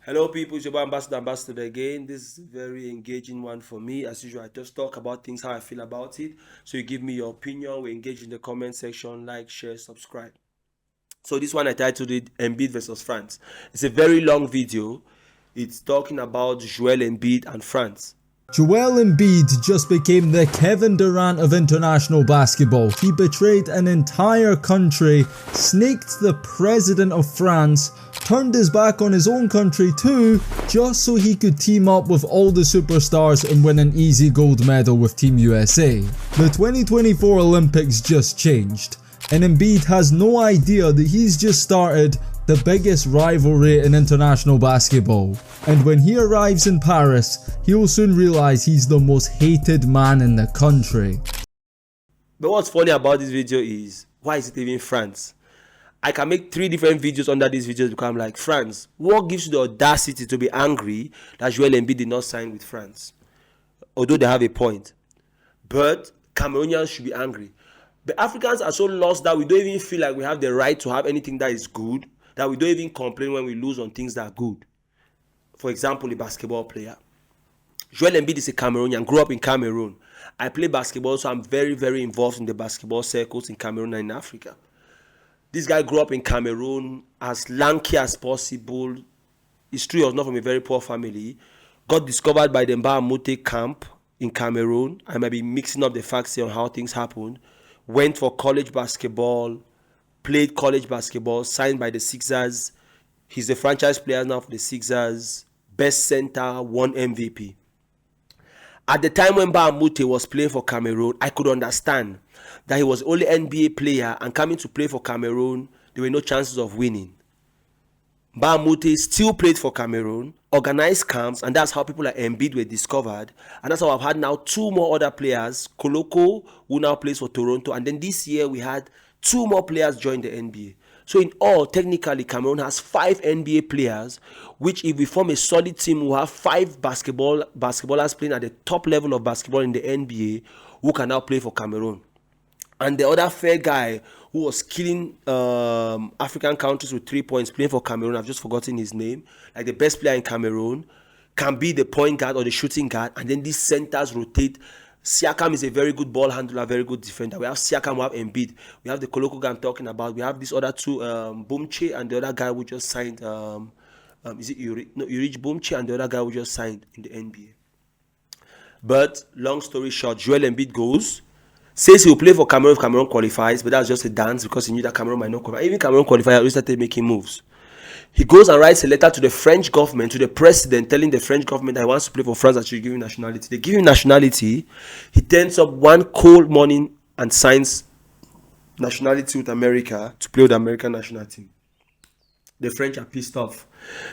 Hello, people. It's your boy Ambassador again. This is a very engaging one for me. As usual, I just talk about things, how I feel about it. So you give me your opinion. We engage in the comment section. Like, share, subscribe. So this one I titled it Embiid versus France. It's a very long video. It's talking about Joel Embiid and France. Joel Embiid just became the Kevin Durant of international basketball. He betrayed an entire country, snaked the president of France, turned his back on his own country too, just so he could team up with all the superstars and win an easy gold medal with Team USA. The 2024 Olympics just changed, and Embiid has no idea that he's just started the biggest rivalry in international basketball. And when he arrives in Paris, he will soon realize he's the most hated man in the country. But what's funny about this video is, why is it even France? I can make 3 different videos under these videos because I'm like, France, what gives you the audacity to be angry that Joel Embiid did not sign with France? Although they have a point. But Cameroonians should be angry. The Africans are so lost that we don't even feel like we have the right to have anything that is good, that we don't even complain when we lose on things that are good. For example, a basketball player. Joel Embiid is a Cameroonian, grew up in Cameroon. I play basketball, so I'm very, very involved in the basketball circles in Cameroon and in Africa. This guy grew up in Cameroon, as lanky as possible. His tree was not from a very poor family. Got discovered by the Mbaamute camp in Cameroon. I might be mixing up the facts here on how things happened. Went for college basketball, played college basketball, signed by the Sixers. He's the franchise player now for the Sixers. Best center, won MVP. At the time when Mbaamute was playing for Cameroon, I could understand that he was the only NBA player, and coming to play for Cameroon, there were no chances of winning. Mbaamute still played for Cameroon, organized camps, and that's how people like Embiid were discovered. And that's how I've had now 2 more other players, Koloko, who now plays for Toronto, and then this year we had 2 more players join the NBA. So in all, technically, Cameroon has 5 NBA players, which if we form a solid team, we'll have 5 basketballers playing at the top level of basketball in the NBA who can now play for Cameroon. And the other fair guy who was killing African countries with 3 points playing for Cameroon, I've just forgotten his name, like the best player in Cameroon, can be the point guard or the shooting guard, and then these centers rotate. Siakam is a very good ball handler, very good defender. We have Siakam, we have Embiid. We have the Koloko guy I'm talking about. We have these other 2, Boomche and the other guy who just signed, is it Urich? No, Urich Boomche and the other guy who just signed in the NBA. But long story short, Joel Embiid goes, says he will play for Cameroon if Cameroon qualifies, but that's just a dance because he knew that Cameroon might not qualify. Even Cameroon qualified, he started making moves. He goes and writes a letter to the French government, to the president, telling the French government that he wants to play for France, that should give him nationality. They give him nationality. He turns up one cold morning and signs nationality with America to play with the American national team. The French are pissed off.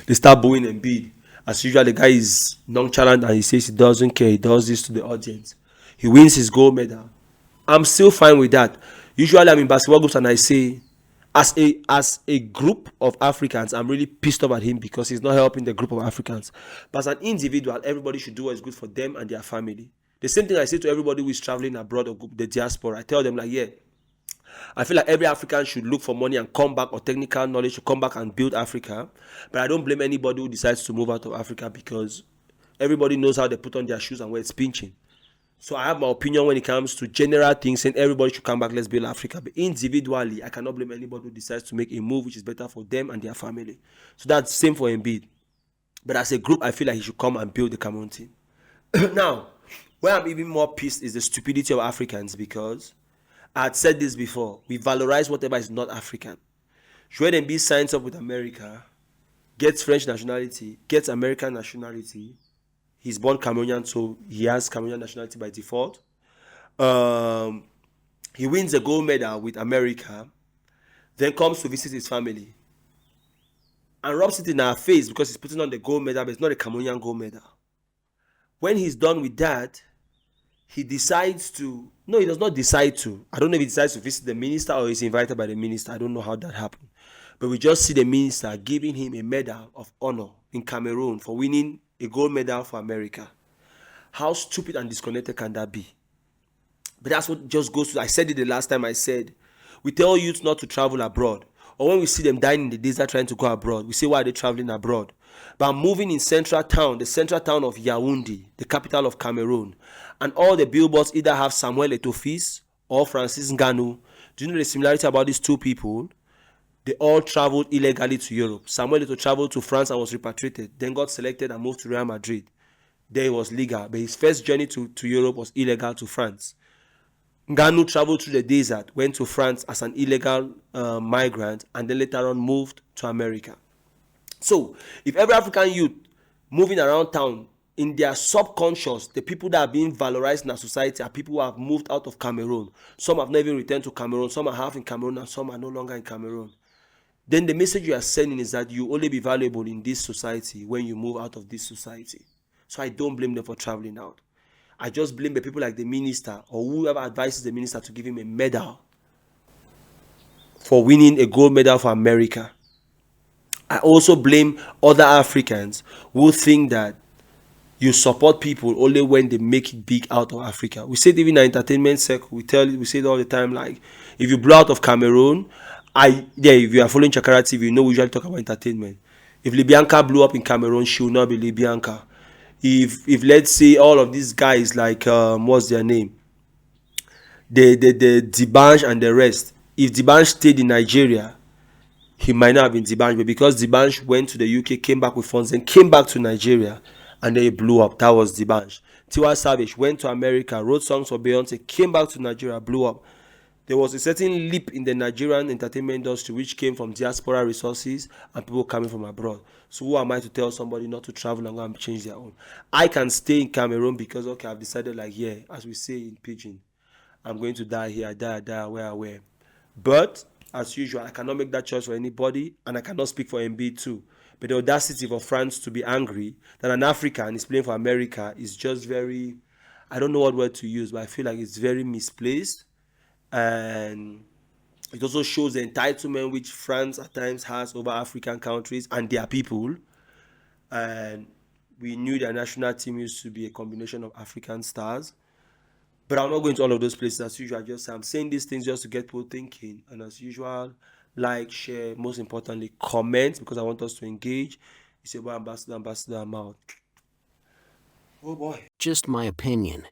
They start booing Embiid. As usual, the guy is nonchalant and he says he doesn't care. He does this to the audience. He wins his gold medal. I'm still fine with that. Usually I'm in basketball groups and I say, as a group of Africans, I'm really pissed off at him because he's not helping the group of Africans. But as an individual, everybody should do what is good for them and their family. The same thing I say to everybody who is traveling abroad or the diaspora. I tell them like, yeah, I feel like every African should look for money and come back, or technical knowledge to come back and build Africa. But I don't blame anybody who decides to move out of Africa because everybody knows how they put on their shoes and where it's pinching. So I have my opinion when it comes to general things, saying everybody should come back, let's build Africa. But individually, I cannot blame anybody who decides to make a move which is better for them and their family. So that's the same for Embiid. But as a group, I feel like he should come and build the Cameroon team. Now, where I'm even more pissed is the stupidity of Africans, because I had said this before. We valorize whatever is not African. Joel Embiid signs up with America, gets French nationality, gets American nationality. He's born Cameroonian, so he has Cameroonian nationality by default. He wins a gold medal with America, then comes to visit his family and rubs it in our face because he's putting on the gold medal, but it's not a Cameroonian gold medal. When he's done with that, he decides to... No, he does not decide to. I don't know if he decides to visit the minister or he's invited by the minister. I don't know how that happened. But we just see the minister giving him a medal of honor in Cameroon for winning a gold medal for America. How stupid and disconnected can that be? But that's what just goes to... I said it the last time I said, we tell youth not to travel abroad. Or when we see them dying in the desert trying to go abroad, we say, why are they traveling abroad? But I'm moving in central town, the central town of Yaoundé, the capital of Cameroon. And all the billboards either have Samuel Eto'o or Francis Ngannou. Do you know the similarity about these two people? They all traveled illegally to Europe. Samuel Eto'o traveled to France and was repatriated, then got selected and moved to Real Madrid. There it was legal, but his first journey to Europe was illegal to France. Ngannou traveled through the desert, went to France as an illegal migrant, and then later on moved to America. So, if every African youth moving around town, in their subconscious, the people that are being valorized in our society are people who have moved out of Cameroon. Some have never returned to Cameroon, some are half in Cameroon, and some are no longer in Cameroon. Then the message you are sending is that you only be valuable in this society when you move out of this society. So I don't blame them for traveling out. I just blame the people like the minister or whoever advises the minister to give him a medal for winning a gold medal for America. I also blame other Africans who think that you support people only when they make it big out of Africa. We say it even in our entertainment circle. We say it all the time. Like, if you blow out of Cameroon, if you are following Chakara TV, you know we usually talk about entertainment. If Libyanka blew up in Cameroon, she will not be Libyanka. If let's say all of these guys like what's their name, the Dibanj and the rest, if Dibanj stayed in Nigeria, he might not have been Dibanj, but because Dibanj went to the UK, came back with funds, and came back to Nigeria, and then he blew up. That was Dibanj. Tiwa Savage went to America, wrote songs for Beyonce, came back to Nigeria, blew up. There was a certain leap in the Nigerian entertainment industry which came from diaspora resources and people coming from abroad. So who am I to tell somebody not to travel and go and change their own? I can stay in Cameroon because, okay, I've decided, like, yeah, as we say in Pidgin, I'm going to die here, I die where. But as usual, I cannot make that choice for anybody, and I cannot speak for Embiid too. But the audacity for France to be angry that an African is playing for America is just very, I don't know what word to use, but I feel like it's very misplaced. And it also shows the entitlement which France at times has over African countries and their people. And we knew their national team used to be a combination of African stars. But I'm not going to all of those places as usual. I'm saying these things just to get people thinking. And as usual, like, share, most importantly, comment, because I want us to engage. You say, well, ambassador, I'm out. Oh boy. Just my opinion.